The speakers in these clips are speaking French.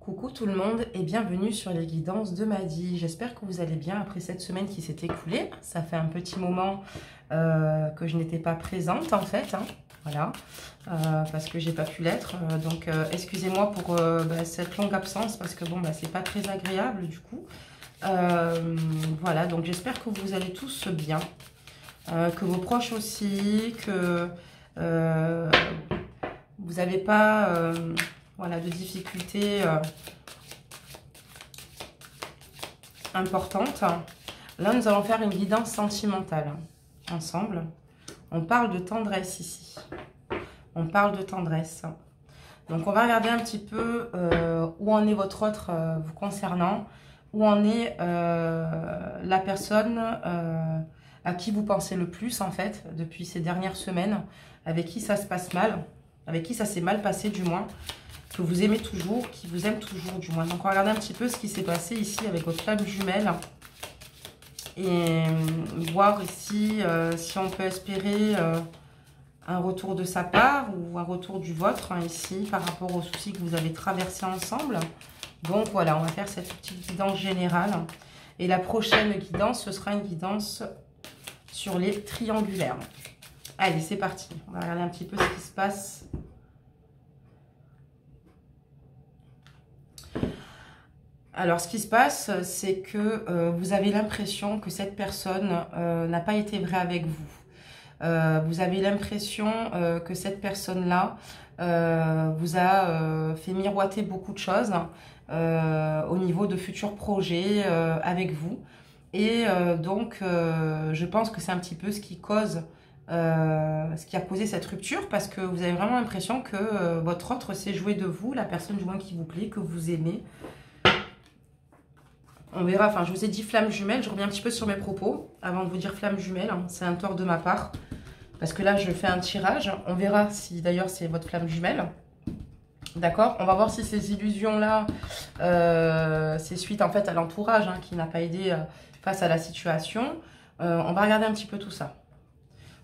Coucou tout le monde et bienvenue sur les guidances de Maddy. J'espère que vous allez bien après cette semaine qui s'est écoulée. Ça fait un petit moment que je n'étais pas présente en fait. Voilà, parce que j'ai pas pu l'être. Donc excusez-moi pour cette longue absence parce que bon, c'est pas très agréable du coup. Voilà, donc j'espère que vous allez tous bien. Que vos proches aussi, que vous n'avez pas... voilà, de difficultés importantes. Là, nous allons faire une guidance sentimentale ensemble. On parle de tendresse ici. On parle de tendresse. Donc, on va regarder un petit peu où en est votre autre vous concernant, où en est la personne à qui vous pensez le plus, en fait, depuis ces dernières semaines, avec qui ça se passe mal, avec qui ça s'est mal passé, du moins, que vous aimez toujours, qui vous aime toujours du moins. Donc on va regarder un petit peu ce qui s'est passé ici avec votre flamme jumelle et voir ici si on peut espérer un retour de sa part ou un retour du vôtre ici par rapport aux soucis que vous avez traversés ensemble. Donc voilà, on va faire cette petite guidance générale et la prochaine guidance, ce sera une guidance sur les triangulaires. Allez, c'est parti. On va regarder un petit peu ce qui se passe. Alors, ce qui se passe, c'est que vous avez l'impression que cette personne n'a pas été vraie avec vous. Vous avez l'impression que cette personne-là vous a fait miroiter beaucoup de choses au niveau de futurs projets avec vous. Et donc, je pense que c'est un petit peu ce qui cause, ce qui a causé cette rupture, parce que vous avez vraiment l'impression que votre autre s'est joué de vous, la personne du moins qui vous plaît, que vous aimez. On verra, enfin je vous ai dit flamme jumelle, je reviens un petit peu sur mes propos avant de vous dire flamme jumelle, c'est un tort de ma part. Parce que là je fais un tirage, on verra si d'ailleurs c'est votre flamme jumelle. D'accord, on va voir si ces illusions-là, c'est suite en fait à l'entourage qui n'a pas aidé face à la situation. On va regarder un petit peu tout ça.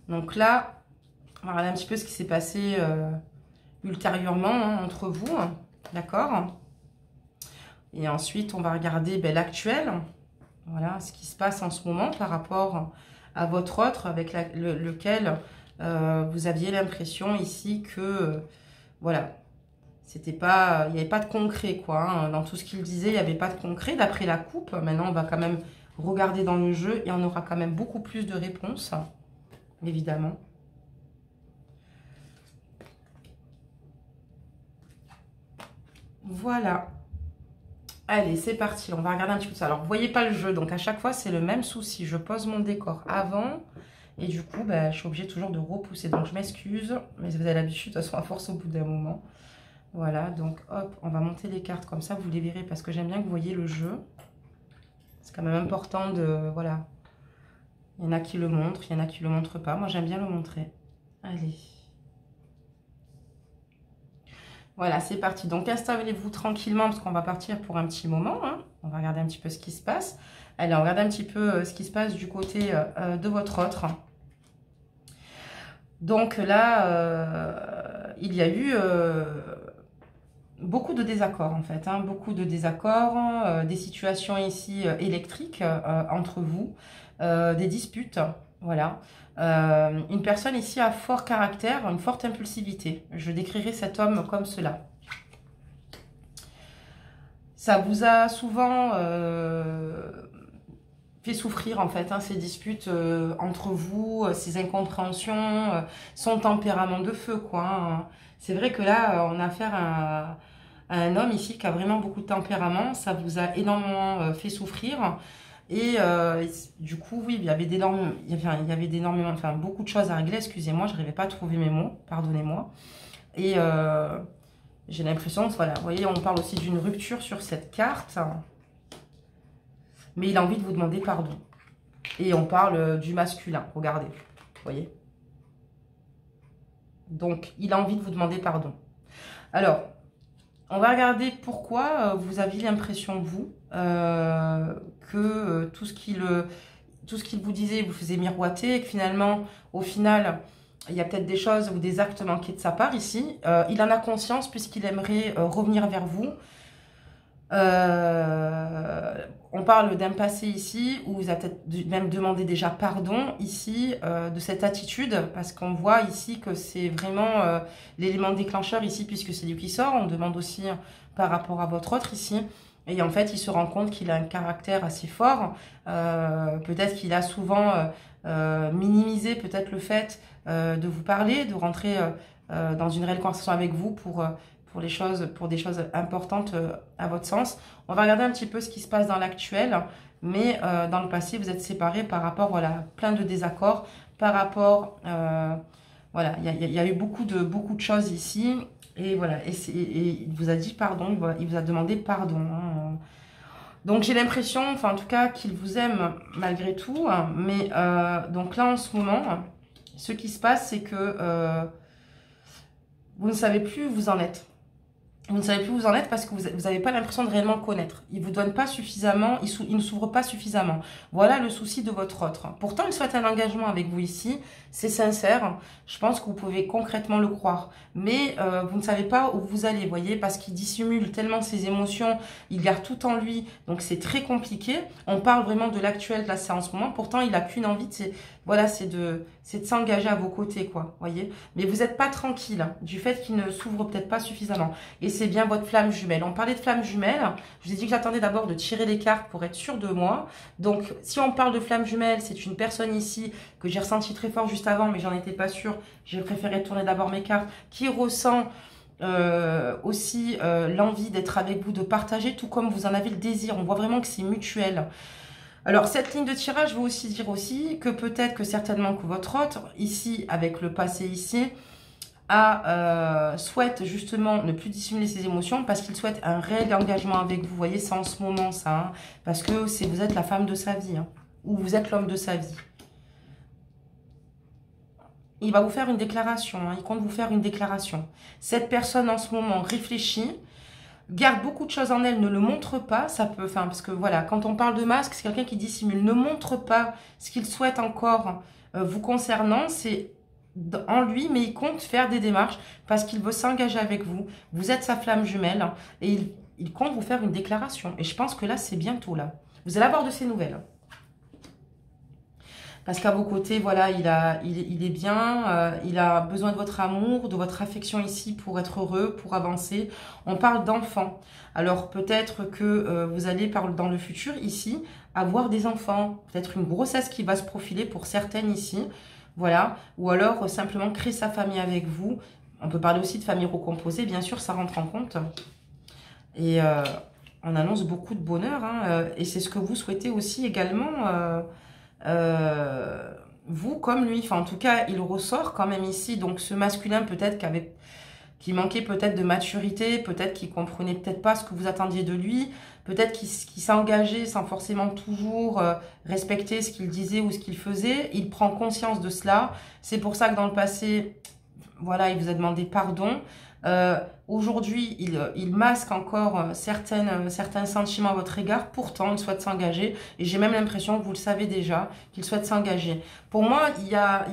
Donc là, on va regarder un petit peu ce qui s'est passé ultérieurement entre vous, d'accord. Et ensuite, on va regarder l'actuel, voilà, ce qui se passe en ce moment par rapport à votre autre avec lequel vous aviez l'impression ici que, voilà, c'était pas, il n'y avait pas de concret, quoi. Dans tout ce qu'il disait, il n'y avait pas de concret. D'après la coupe, maintenant, on va quand même regarder dans le jeu et on aura quand même beaucoup plus de réponses, évidemment. Voilà. Allez, c'est parti, on va regarder un petit peu ça. Alors, vous voyez pas le jeu, donc à chaque fois, c'est le même souci. Je pose mon décor avant, et du coup, je suis obligée toujours de repousser. Donc, je m'excuse, mais vous avez l'habitude, de toute façon, à force, au bout d'un moment. Voilà, donc, hop, on va monter les cartes comme ça, vous les verrez, parce que j'aime bien que vous voyez le jeu. C'est quand même important de, voilà. Il y en a qui le montrent, il y en a qui le montrent pas. Moi, j'aime bien le montrer. Allez. Voilà, c'est parti. Donc, installez-vous tranquillement parce qu'on va partir pour un petit moment. On va regarder un petit peu ce qui se passe. Allez, on regarde un petit peu ce qui se passe du côté de votre autre. Donc là, il y a eu beaucoup de désaccords en fait. Beaucoup de désaccords, des situations ici électriques entre vous, des disputes, voilà. Une personne ici à fort caractère, une forte impulsivité. Je décrirai cet homme comme cela. Ça vous a souvent fait souffrir en fait, ces disputes entre vous, ces incompréhensions, son tempérament de feu, quoi. C'est vrai que là, on a affaire à un homme ici qui a vraiment beaucoup de tempérament. Ça vous a énormément fait souffrir. Et du coup, oui, il y avait d'énormément, enfin beaucoup de choses à régler. Excusez-moi, je n'arrivais pas à trouver mes mots, pardonnez-moi. Et j'ai l'impression, voilà, vous voyez, on parle aussi d'une rupture sur cette carte. Mais il a envie de vous demander pardon. Et on parle du masculin, regardez, vous voyez. Donc, il a envie de vous demander pardon. Alors, on va regarder pourquoi vous aviez l'impression, vous, que tout ce qu'il vous disait vous faisait miroiter et que finalement, au final, il y a peut-être des choses ou des actes manqués de sa part ici. Il en a conscience puisqu'il aimerait revenir vers vous. On parle d'un passé ici où vous avez peut-être même demandé déjà pardon ici de cette attitude, parce qu'on voit ici que c'est vraiment l'élément déclencheur ici, puisque c'est lui qui sort. On demande aussi par rapport à votre autre ici. Et en fait, il se rend compte qu'il a un caractère assez fort. Peut-être qu'il a souvent minimisé peut-être le fait de vous parler, de rentrer dans une réelle conversation avec vous pour des choses importantes à votre sens. On va regarder un petit peu ce qui se passe dans l'actuel, mais dans le passé, vous êtes séparés par rapport, voilà, plein de désaccords, par rapport, voilà, il y a eu beaucoup de choses ici, et voilà, et il vous a dit pardon, il vous a demandé pardon, hein. Donc j'ai l'impression, enfin en tout cas, qu'il vous aime malgré tout, hein, mais donc là en ce moment, ce qui se passe, c'est que vous ne savez plus où vous en êtes. Vous ne savez plus où vous en êtes parce que vous n'avez pas l'impression de réellement connaître. Il ne vous donne pas suffisamment, il ne s'ouvre pas suffisamment. Voilà le souci de votre autre. Pourtant, il souhaite un engagement avec vous ici. C'est sincère. Je pense que vous pouvez concrètement le croire. Mais vous ne savez pas où vous allez, voyez, parce qu'il dissimule tellement ses émotions. Il garde tout en lui. Donc, c'est très compliqué. On parle vraiment de l'actuel, de la séance en ce moment. Pourtant, il n'a qu'une envie, voilà, c'est de s'engager à vos côtés, quoi, voyez. Mais vous n'êtes pas tranquille hein, du fait qu'il ne s'ouvre peut-être pas suffisamment. Et c'est bien votre flamme jumelle. On parlait de flamme jumelle. Je vous ai dit que j'attendais d'abord de tirer les cartes pour être sûre de moi. Donc, si on parle de flamme jumelle, c'est une personne ici que j'ai ressenti très fort juste avant, mais j'en étais pas sûre. J'ai préféré tourner d'abord mes cartes, qui ressent aussi l'envie d'être avec vous, de partager, tout comme vous en avez le désir. On voit vraiment que c'est mutuel. Alors, cette ligne de tirage veut aussi dire aussi que peut-être que certainement que votre autre, ici, avec le passé ici, souhaite justement ne plus dissimuler ses émotions parce qu'il souhaite un réel engagement avec vous. Vous voyez, c'est en ce moment ça, hein, parce que vous êtes la femme de sa vie, hein, ou vous êtes l'homme de sa vie. Il va vous faire une déclaration, hein, il compte vous faire une déclaration. Cette personne en ce moment réfléchit, garde beaucoup de choses en elle, ne le montre pas, ça peut, enfin, parce que voilà, quand on parle de masque, c'est quelqu'un qui dissimule, ne montre pas ce qu'il souhaite encore vous concernant, c'est en lui, mais il compte faire des démarches parce qu'il veut s'engager avec vous. Vous êtes sa flamme jumelle hein, et il compte vous faire une déclaration. Et je pense que là, c'est bientôt là. Vous allez avoir de ces nouvelles. Parce qu'à vos côtés, voilà, il est bien, il a besoin de votre amour, de votre affection ici pour être heureux, pour avancer. On parle d'enfants. Alors peut-être que vous allez, dans le futur ici, avoir des enfants. Peut-être une grossesse qui va se profiler pour certaines ici. Voilà. Ou alors simplement créer sa famille avec vous. On peut parler aussi de famille recomposée, bien sûr, ça rentre en compte. Et on annonce beaucoup de bonheur. Hein, et c'est ce que vous souhaitez aussi également... vous comme lui, enfin en tout cas il ressort quand même ici, donc ce masculin peut-être qui manquait peut-être de maturité, peut-être qu'il comprenait peut-être pas ce que vous attendiez de lui, peut-être qu'il s'est engagé sans forcément toujours respecter ce qu'il disait ou ce qu'il faisait, il prend conscience de cela, c'est pour ça que dans le passé, voilà, il vous a demandé pardon. Aujourd'hui, il masque encore certains sentiments à votre égard. Pourtant, il souhaite s'engager. Et j'ai même l'impression que vous le savez déjà, qu'il souhaite s'engager. Pour moi,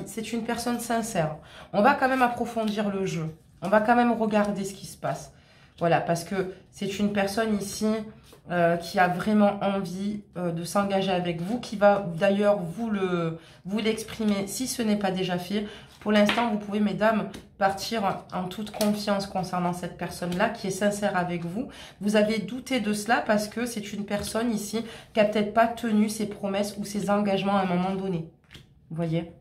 c'est une personne sincère. On va quand même approfondir le jeu. On va quand même regarder ce qui se passe. Voilà, parce que c'est une personne ici qui a vraiment envie de s'engager avec vous, qui va d'ailleurs vous l'exprimer si ce n'est pas déjà fait. Pour l'instant, vous pouvez, mesdames, partir en toute confiance concernant cette personne-là qui est sincère avec vous. Vous avez douté de cela parce que c'est une personne ici qui n'a peut-être pas tenu ses promesses ou ses engagements à un moment donné. Vous voyez ?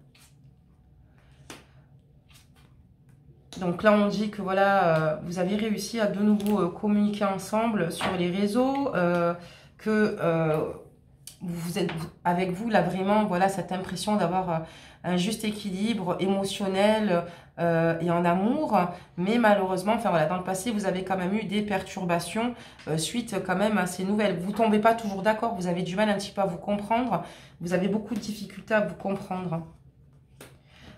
Donc là, on dit que voilà, vous avez réussi à de nouveau communiquer ensemble sur les réseaux, vous êtes avec vous là vraiment, voilà, cette impression d'avoir un juste équilibre émotionnel et en amour, mais malheureusement, enfin voilà, dans le passé, vous avez quand même eu des perturbations suite quand même à ces nouvelles. Vous tombez pas toujours d'accord, vous avez du mal un petit peu à vous comprendre, vous avez beaucoup de difficultés à vous comprendre.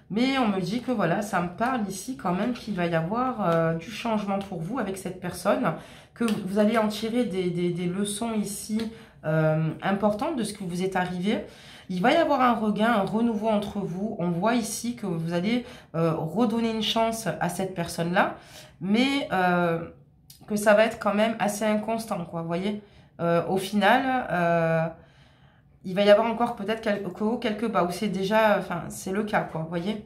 Mais on me dit que voilà, ça me parle ici quand même qu'il va y avoir du changement pour vous avec cette personne, que vous allez en tirer des leçons ici importantes de ce que vous est arrivé. Il va y avoir un regain, un renouveau entre vous. On voit ici que vous allez redonner une chance à cette personne-là, mais que ça va être quand même assez inconstant, quoi, vous voyez. Au final, il va y avoir encore peut-être quelques hauts, quelques bas, où c'est déjà, enfin, c'est le cas, quoi, vous voyez.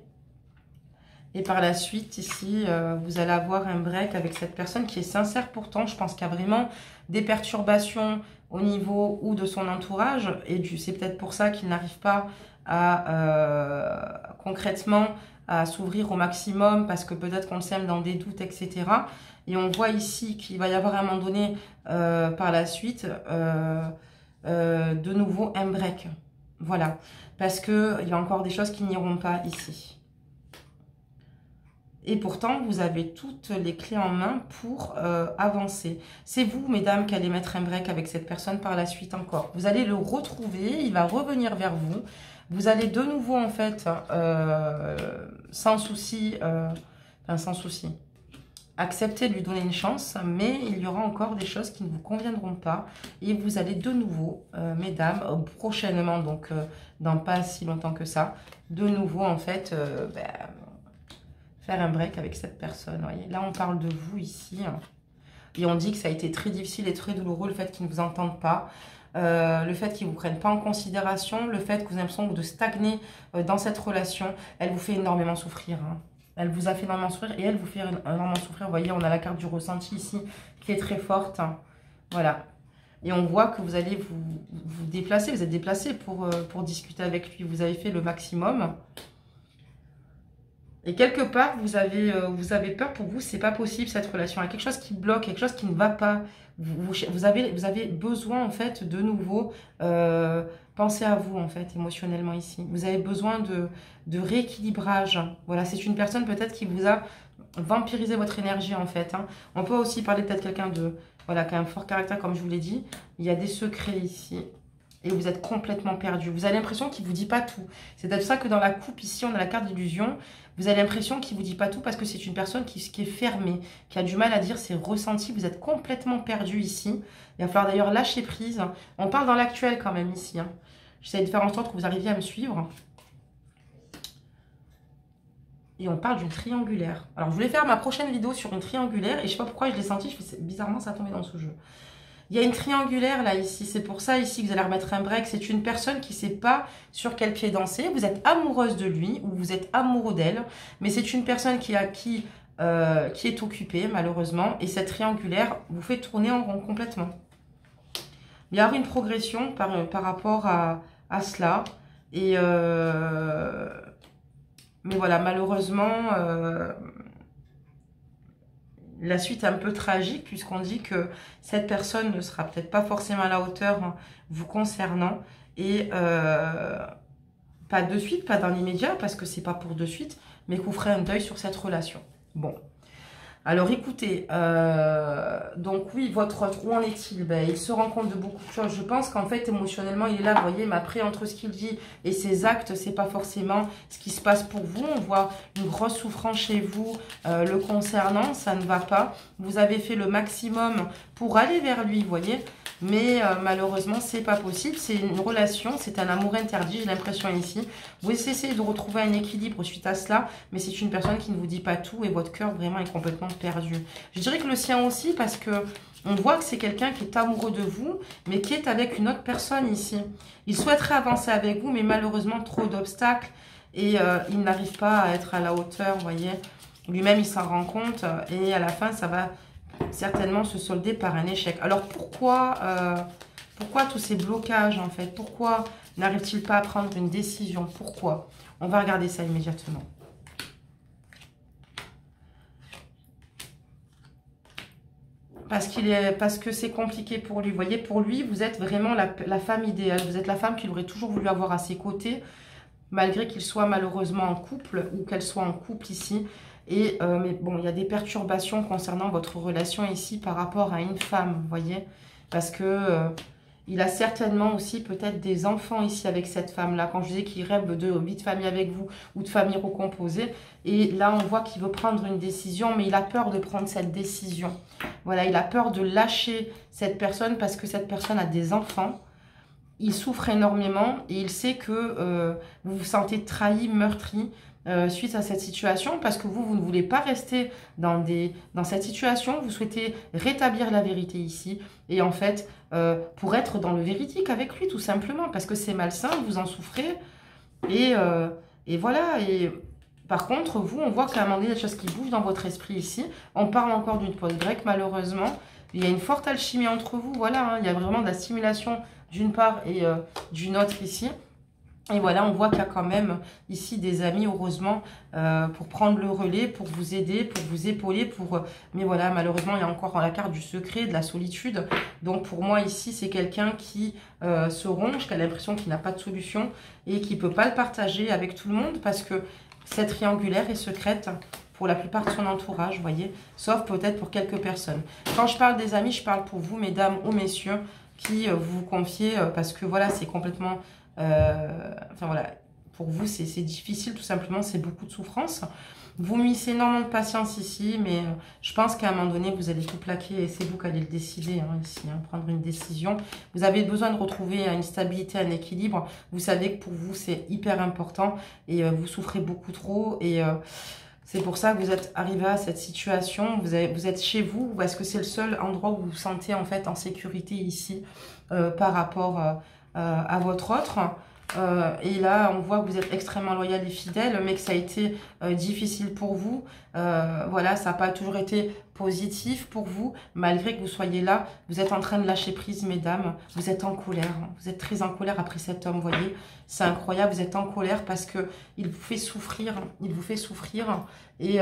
Et par la suite, ici, vous allez avoir un break avec cette personne qui est sincère pourtant. Je pense qu'il y a vraiment des perturbations au niveau ou de son entourage. Et c'est peut-être pour ça qu'il n'arrive pas à concrètement à s'ouvrir au maximum parce que peut-être qu'on le sème dans des doutes, etc. Et on voit ici qu'il va y avoir à un moment donné, par la suite, de nouveau un break. Voilà. Parce qu'il y a encore des choses qui n'iront pas ici. Et pourtant, vous avez toutes les clés en main pour avancer. C'est vous, mesdames, qui allez mettre un break avec cette personne par la suite encore. Vous allez le retrouver, il va revenir vers vous. Vous allez de nouveau, en fait, sans souci, accepter de lui donner une chance, mais il y aura encore des choses qui ne vous conviendront pas. Et vous allez de nouveau, mesdames, prochainement, donc dans pas si longtemps que ça, de nouveau, en fait, faire un break avec cette personne. Voyez. Là, on parle de vous ici. Et on dit que ça a été très difficile et très douloureux, le fait qu'ils ne vous entendent pas. Le fait qu'ils ne vous prennent pas en considération. Le fait que vous avez l'impression de stagner dans cette relation. Elle vous fait énormément souffrir. Hein. Elle vous a fait énormément souffrir et elle vous fait énormément souffrir. Vous voyez, on a la carte du ressenti ici qui est très forte. Hein. Voilà. Et on voit que vous allez vous déplacer. Vous êtes déplacé pour discuter avec lui. Vous avez fait le maximum. Et quelque part, vous avez peur pour vous, c'est pas possible cette relation. Il y a quelque chose qui bloque, quelque chose qui ne va pas. Vous avez besoin, en fait, de nouveau, penser à vous, en fait, émotionnellement ici. Vous avez besoin de rééquilibrage. Voilà, c'est une personne peut-être qui vous a vampirisé votre énergie, en fait. Hein. On peut aussi parler peut-être quelqu'un voilà, qui a un fort caractère, comme je vous l'ai dit. Il y a des secrets ici. Et vous êtes complètement perdu. Vous avez l'impression qu'il ne vous dit pas tout. C'est pour ça que dans la coupe, ici, on a la carte d'illusion. Vous avez l'impression qu'il ne vous dit pas tout parce que c'est une personne qui est fermée, qui a du mal à dire ses ressentis. Vous êtes complètement perdu ici. Il va falloir d'ailleurs lâcher prise. On parle dans l'actuel quand même ici. Hein. J'essaie de faire en sorte que vous arriviez à me suivre. Et on parle d'une triangulaire. Alors, je voulais faire ma prochaine vidéo sur une triangulaire. Et je ne sais pas pourquoi je l'ai senti. Bizarrement, ça a tombé dans ce jeu. Il y a une triangulaire là, ici. C'est pour ça, ici, que vous allez remettre un break. C'est une personne qui ne sait pas sur quel pied danser. Vous êtes amoureuse de lui ou vous êtes amoureux d'elle. Mais c'est une personne qui est occupée, malheureusement. Et cette triangulaire vous fait tourner en rond complètement. Il y aura une progression par rapport à cela. Et mais voilà, malheureusement... la suite est un peu tragique puisqu'on dit que cette personne ne sera peut-être pas forcément à la hauteur hein, vous concernant et pas de suite, pas dans l'immédiat parce que c'est pas pour de suite, mais que vous ferez un deuil sur cette relation. Bon. Alors écoutez, donc oui, votre autre, où en est-il? Ben, il se rend compte de beaucoup de choses. Je pense qu'en fait, émotionnellement, il est là, vous voyez, mais après, entre ce qu'il dit et ses actes, c'est pas forcément ce qui se passe pour vous. On voit une grosse souffrance chez vous le concernant, ça ne va pas. Vous avez fait le maximum pour aller vers lui, vous voyez, mais malheureusement, c'est pas possible. C'est une relation, c'est un amour interdit, j'ai l'impression ici. Vous essayez de retrouver un équilibre suite à cela, mais c'est une personne qui ne vous dit pas tout et votre cœur vraiment est complètement perdu. Je dirais que le sien aussi parce que on voit que c'est quelqu'un qui est amoureux de vous, mais qui est avec une autre personne ici. Il souhaiterait avancer avec vous, mais malheureusement, trop d'obstacles et il n'arrive pas à être à la hauteur, vous voyez. Lui-même, il s'en rend compte et à la fin, ça va certainement se solder par un échec. Alors, pourquoi tous ces blocages, en fait? Pourquoi n'arrive-t-il pas à prendre une décision? Pourquoi? On va regarder ça immédiatement. Parce que c'est compliqué pour lui. Vous voyez, pour lui, vous êtes vraiment la femme idéale. Vous êtes la femme qu'il aurait toujours voulu avoir à ses côtés, malgré qu'il soit malheureusement en couple ou qu'elle soit en couple ici. Et mais bon, il y a des perturbations concernant votre relation ici par rapport à une femme, vous voyez. Parce que il a certainement aussi peut-être des enfants ici avec cette femme-là. Quand je disais qu'il rêve de vie de famille avec vous ou de famille recomposée. Et là, on voit qu'il veut prendre une décision, mais il a peur de prendre cette décision. Voilà, il a peur de lâcher cette personne parce que cette personne a des enfants. Il souffre énormément et il sait que vous vous sentez trahi, meurtri. suite à cette situation, parce que vous ne voulez pas rester dans cette situation, vous souhaitez rétablir la vérité ici, et en fait, pour être dans le véridique avec lui, tout simplement, parce que c'est malsain, vous en souffrez, et voilà, et par contre, vous, on voit qu'à un moment donné, il y a des choses qui bougent dans votre esprit ici, on parle encore d'une pause grecque, malheureusement, il y a une forte alchimie entre vous, voilà, hein, il y a vraiment de la stimulation d'une part et d'une autre ici. Et voilà, on voit qu'il y a quand même ici des amis, heureusement, pour prendre le relais, pour vous aider, pour vous épauler. Mais voilà, malheureusement, il y a encore la carte du secret, de la solitude. Donc pour moi, ici, c'est quelqu'un qui se ronge, qui a l'impression qu'il n'a pas de solution et qui ne peut pas le partager avec tout le monde parce que cette triangulaire est secrète pour la plupart de son entourage, vous voyez, sauf peut-être pour quelques personnes. Quand je parle des amis, je parle pour vous, mesdames ou messieurs, qui vous confiez parce que voilà, c'est complètement... enfin voilà, pour vous c'est difficile tout simplement, c'est beaucoup de souffrance. Vous missez énormément de patience ici, mais je pense qu'à un moment donné vous allez tout plaquer et c'est vous qui allez le décider hein, ici, hein, prendre une décision. Vous avez besoin de retrouver une stabilité, un équilibre. Vous savez que pour vous c'est hyper important et vous souffrez beaucoup trop et c'est pour ça que vous êtes arrivé à cette situation. Vous êtes chez vous parce que c'est le seul endroit où vous vous sentez en fait en sécurité ici par rapport à votre autre. Et là, on voit que vous êtes extrêmement loyal et fidèle, mais que ça a été difficile pour vous. Voilà, ça n'a pas toujours été positif pour vous, malgré que vous soyez là. Vous êtes en train de lâcher prise, mesdames. Vous êtes en colère. Vous êtes très en colère après cet homme, vous voyez. C'est incroyable, vous êtes en colère parce qu'il vous fait souffrir. Il vous fait souffrir. Et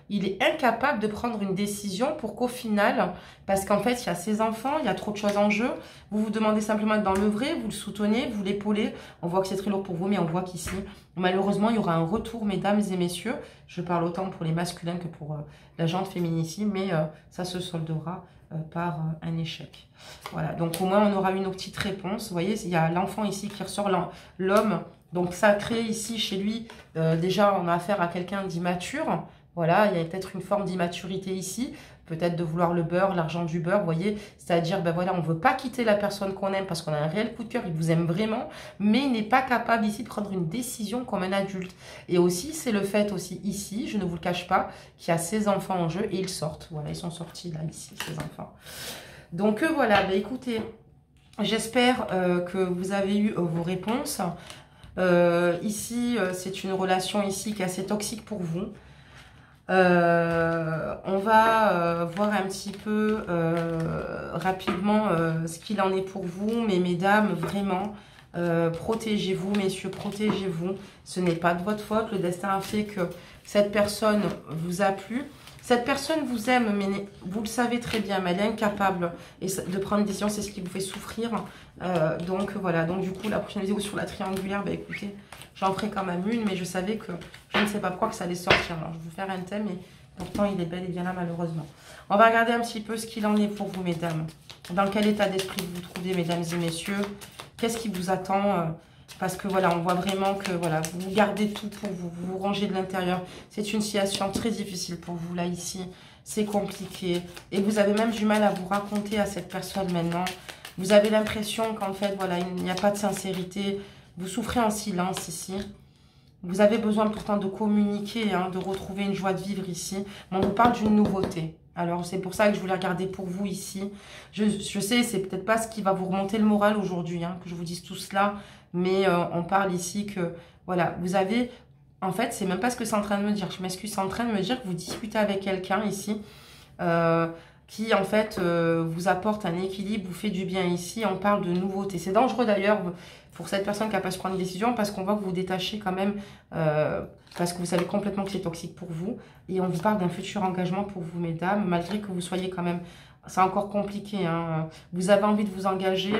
il est incapable de prendre une décision pour qu'au final, parce qu'en fait, il y a ses enfants, il y a trop de choses en jeu. Vous vous demandez simplement d'être dans le vrai, vous le soutenez, vous l'épaulez. On voit que c'est très lourd pour vous, mais on voit qu'ici, malheureusement, il y aura un retour, mesdames et messieurs. Je parle autant pour les masculins que pour la gente féminine ici, mais ça se soldera par un échec. Voilà, donc au moins, on aura une petite réponse. Vous voyez, il y a l'enfant ici qui ressort, l'homme. Donc ça crée ici, chez lui, déjà, on a affaire à quelqu'un d'immature. Voilà, il y a peut-être une forme d'immaturité ici. Peut-être de vouloir le beurre, l'argent du beurre, vous voyez. C'est-à-dire, ben voilà, on ne veut pas quitter la personne qu'on aime parce qu'on a un réel coup de cœur, il vous aime vraiment, mais il n'est pas capable ici de prendre une décision comme un adulte. Et aussi, c'est le fait aussi ici, je ne vous le cache pas, qu'il y a ses enfants en jeu et ils sortent. Voilà, ils sont sortis là, ici, ces enfants. Donc voilà, ben écoutez, j'espère que vous avez eu vos réponses. Ici, c'est une relation ici qui est assez toxique pour vous. On va voir un petit peu rapidement ce qu'il en est pour vous. Mais mesdames, vraiment, protégez-vous, messieurs, protégez-vous. Ce n'est pas de votre faute. Le destin a fait que cette personne vous a plu. Cette personne vous aime, mais vous le savez très bien, mais elle est incapable de prendre une décision. C'est ce qui vous fait souffrir. Donc voilà, donc du coup, la prochaine vidéo sur la triangulaire, bah écoutez, j'en ferai quand même une, mais je savais que je ne sais pas pourquoi que ça allait sortir. Alors, je vais vous faire un thème, et pourtant, il est bel et bien là, malheureusement. On va regarder un petit peu ce qu'il en est pour vous, mesdames. Dans quel état d'esprit vous vous trouvez, mesdames et messieurs? Qu'est-ce qui vous attend? Parce que voilà, on voit vraiment que voilà, vous gardez tout pour vous, vous rangez de l'intérieur. C'est une situation très difficile pour vous, là, ici. C'est compliqué. Et vous avez même du mal à vous raconter à cette personne maintenant. Vous avez l'impression qu'en fait, voilà, il n'y a pas de sincérité. Vous souffrez en silence ici. Vous avez besoin pourtant de communiquer, hein, de retrouver une joie de vivre ici. Mais on vous parle d'une nouveauté. Alors, c'est pour ça que je voulais regarder pour vous ici. Je sais, c'est peut-être pas ce qui va vous remonter le moral aujourd'hui, hein, que je vous dise tout cela. Mais on parle ici que, voilà, vous avez... En fait, c'est même pas ce que c'est en train de me dire. Je m'excuse, c'est en train de me dire que vous discutez avec quelqu'un ici qui, en fait, vous apporte un équilibre, vous fait du bien ici. On parle de nouveauté. C'est dangereux, d'ailleurs, pour cette personne qui n'a pas su prendre une décision parce qu'on voit que vous vous détachez quand même parce que vous savez complètement que c'est toxique pour vous. Et on vous parle d'un futur engagement pour vous, mesdames, malgré que vous soyez quand même... C'est encore compliqué, hein. Vous avez envie de vous engager...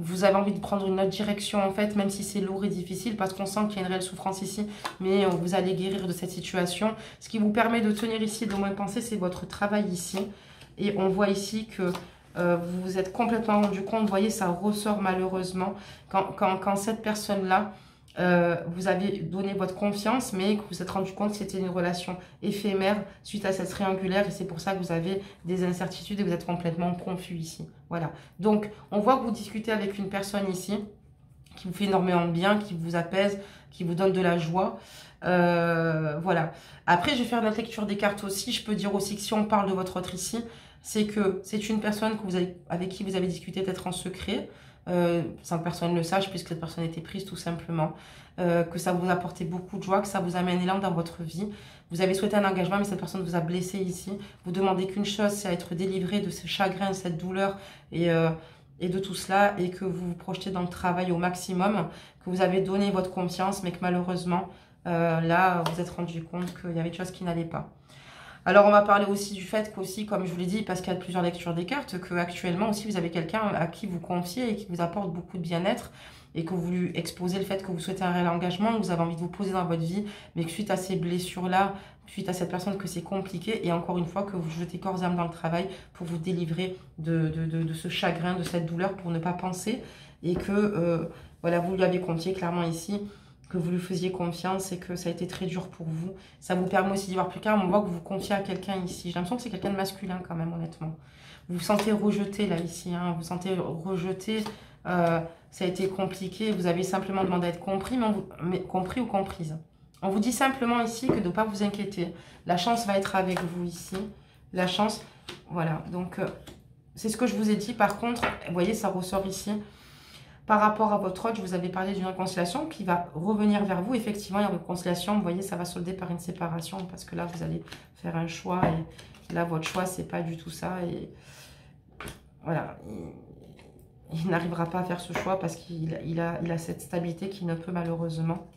Vous avez envie de prendre une autre direction, en fait, même si c'est lourd et difficile, parce qu'on sent qu'il y a une réelle souffrance ici, mais vous allez guérir de cette situation. Ce qui vous permet de tenir ici, de moins penser, c'est votre travail ici. Et on voit ici que vous vous êtes complètement rendu compte, vous voyez, ça ressort malheureusement, quand cette personne-là, vous avez donné votre confiance, mais que vous vous êtes rendu compte que c'était une relation éphémère suite à cette triangulaire, et c'est pour ça que vous avez des incertitudes et vous êtes complètement confus ici. Voilà. Donc, on voit que vous discutez avec une personne ici qui vous fait énormément de bien, qui vous apaise, qui vous donne de la joie. Voilà. Après, je vais faire la lecture des cartes aussi. Je peux dire aussi que si on parle de votre autre ici, c'est que c'est une personne avec qui vous avez discuté peut-être en secret, sans que personne ne le sache, puisque cette personne était prise tout simplement, que ça vous a apporté beaucoup de joie, que ça vous a mis un élan dans votre vie. Vous avez souhaité un engagement, mais cette personne vous a blessé ici. Vous demandez qu'une chose, c'est à être délivré de ce chagrin, de cette douleur et de tout cela, et que vous vous projetez dans le travail au maximum, que vous avez donné votre confiance, mais que malheureusement, là, vous vous êtes rendu compte qu'il y avait des choses qui n'allaient pas. Alors, on va parler aussi du fait qu'aussi, comme je vous l'ai dit, parce qu'il y a plusieurs lectures des cartes, qu'actuellement aussi, vous avez quelqu'un à qui vous confiez et qui vous apporte beaucoup de bien-être, et que vous lui exposez le fait que vous souhaitez un réel engagement, que vous avez envie de vous poser dans votre vie, mais que suite à ces blessures-là, suite à cette personne, que c'est compliqué, et encore une fois, que vous jetez corps et âme dans le travail pour vous délivrer de ce chagrin, de cette douleur, pour ne pas penser, et que, voilà, vous lui avez confié clairement ici, que vous lui faisiez confiance et que ça a été très dur pour vous. Ça vous permet aussi d'y voir plus clair. On voit que vous vous confiez à quelqu'un ici. J'ai l'impression que c'est quelqu'un de masculin quand même, honnêtement. Vous vous sentez rejeté là, ici. Hein. Vous vous sentez rejeté. Ça a été compliqué. Vous avez simplement demandé à être compris, mais compris ou comprise. On vous dit simplement ici que de ne pas vous inquiéter. La chance va être avec vous ici. La chance, voilà. Donc, c'est ce que je vous ai dit. Par contre, vous voyez, ça ressort ici. Par rapport à votre autre, je vous avais parlé d'une réconciliation qui va revenir vers vous. Effectivement, il y a une réconciliation. Vous voyez, ça va solder par une séparation parce que là, vous allez faire un choix. Et là, votre choix, c'est pas du tout ça. Et voilà, il n'arrivera pas à faire ce choix parce qu'il a cette stabilité qui ne peut malheureusement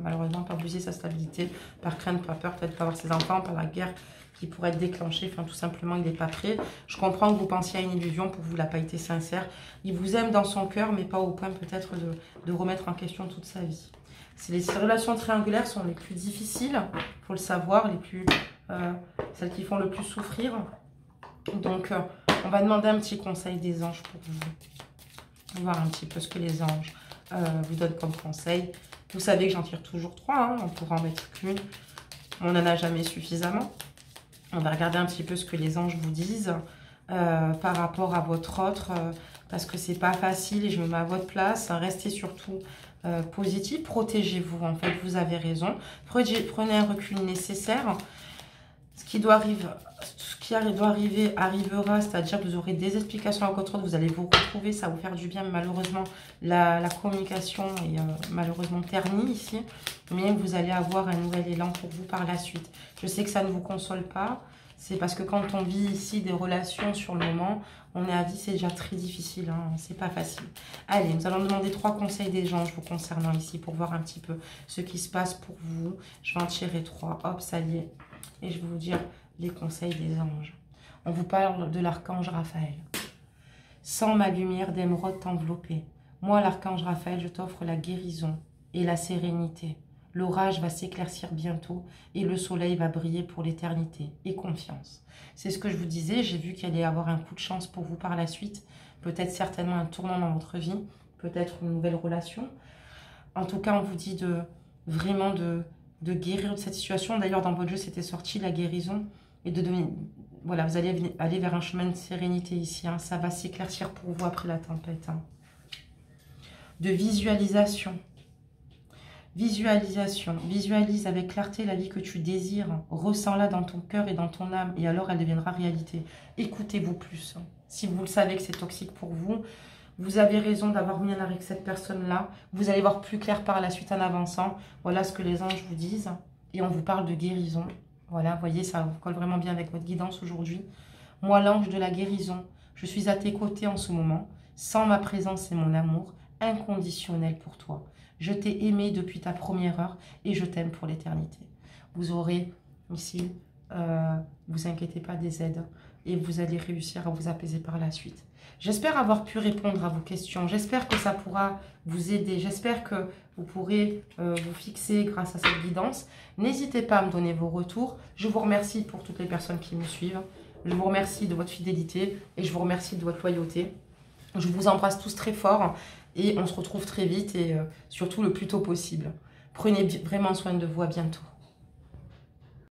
malheureusement pas briser sa stabilité par crainte, par peur, peut-être pas avoir ses enfants, par la guerre qui pourrait être déclenchée, enfin tout simplement il n'est pas prêt. Je comprends que vous pensiez à une illusion, pour vous il n'a pas été sincère. Il vous aime dans son cœur, mais pas au point peut-être de remettre en question toute sa vie. Ces relations triangulaires sont les plus difficiles, il faut le savoir, celles qui font le plus souffrir. Donc on va demander un petit conseil des anges pour vous. On va voir un petit peu ce que les anges vous donnent comme conseil. Vous savez que j'en tire toujours 3, hein, on pourra en mettre qu'une. On n'en a jamais suffisamment. On va regarder un petit peu ce que les anges vous disent par rapport à votre autre, parce que c'est pas facile et je me mets à votre place. Restez surtout positif, protégez-vous, en fait, vous avez raison. Prenez un recul nécessaire. Ce qui doit arriver arrivera, c'est-à-dire que vous aurez des explications à votre autre, vous allez vous retrouver, ça va vous faire du bien, mais malheureusement, la communication est malheureusement ternie ici, mais vous allez avoir un nouvel élan pour vous par la suite. Je sais que ça ne vous console pas, c'est parce que quand on vit ici des relations sur le moment, on est à vie, c'est déjà très difficile, hein, c'est pas facile. Allez, nous allons demander 3 conseils des anges vous concernant ici, pour voir un petit peu ce qui se passe pour vous. Je vais en tirer 3, hop, ça y est. Et je vais vous dire les conseils des anges. On vous parle de l'archange Raphaël. Sans ma lumière d'émeraude t'envelopper. Moi, l'archange Raphaël, je t'offre la guérison et la sérénité. L'orage va s'éclaircir bientôt et le soleil va briller pour l'éternité. Et confiance. C'est ce que je vous disais. J'ai vu qu'il allait y avoir un coup de chance pour vous par la suite. Peut-être certainement un tournant dans votre vie. Peut-être une nouvelle relation. En tout cas, on vous dit vraiment de guérir de cette situation. D'ailleurs, dans votre jeu, c'était sorti la guérison. Et voilà, vous allez aller vers un chemin de sérénité ici. Hein. Ça va s'éclaircir pour vous après la tempête. Hein. De visualisation. Visualisation. Visualise avec clarté la vie que tu désires. Ressens-la dans ton cœur et dans ton âme. Et alors, elle deviendra réalité. Écoutez-vous plus. Hein. Si vous le savez que c'est toxique pour vous, vous avez raison d'avoir mis en arrêt avec cette personne-là. Vous allez voir plus clair par la suite en avançant. Voilà ce que les anges vous disent. Et on vous parle de guérison. Voilà, vous voyez, ça vous colle vraiment bien avec votre guidance aujourd'hui. Moi, l'ange de la guérison, je suis à tes côtés en ce moment. Sans ma présence et mon amour inconditionnel pour toi. Je t'ai aimé depuis ta première heure et je t'aime pour l'éternité. Vous aurez ici, vous inquiétez pas, des aides. Et vous allez réussir à vous apaiser par la suite. J'espère avoir pu répondre à vos questions. J'espère que ça pourra vous aider. J'espère que vous pourrez vous fixer grâce à cette guidance. N'hésitez pas à me donner vos retours. Je vous remercie pour toutes les personnes qui me suivent. Je vous remercie de votre fidélité et je vous remercie de votre loyauté. Je vous embrasse tous très fort et on se retrouve très vite et surtout le plus tôt possible. Prenez vraiment soin de vous. À bientôt.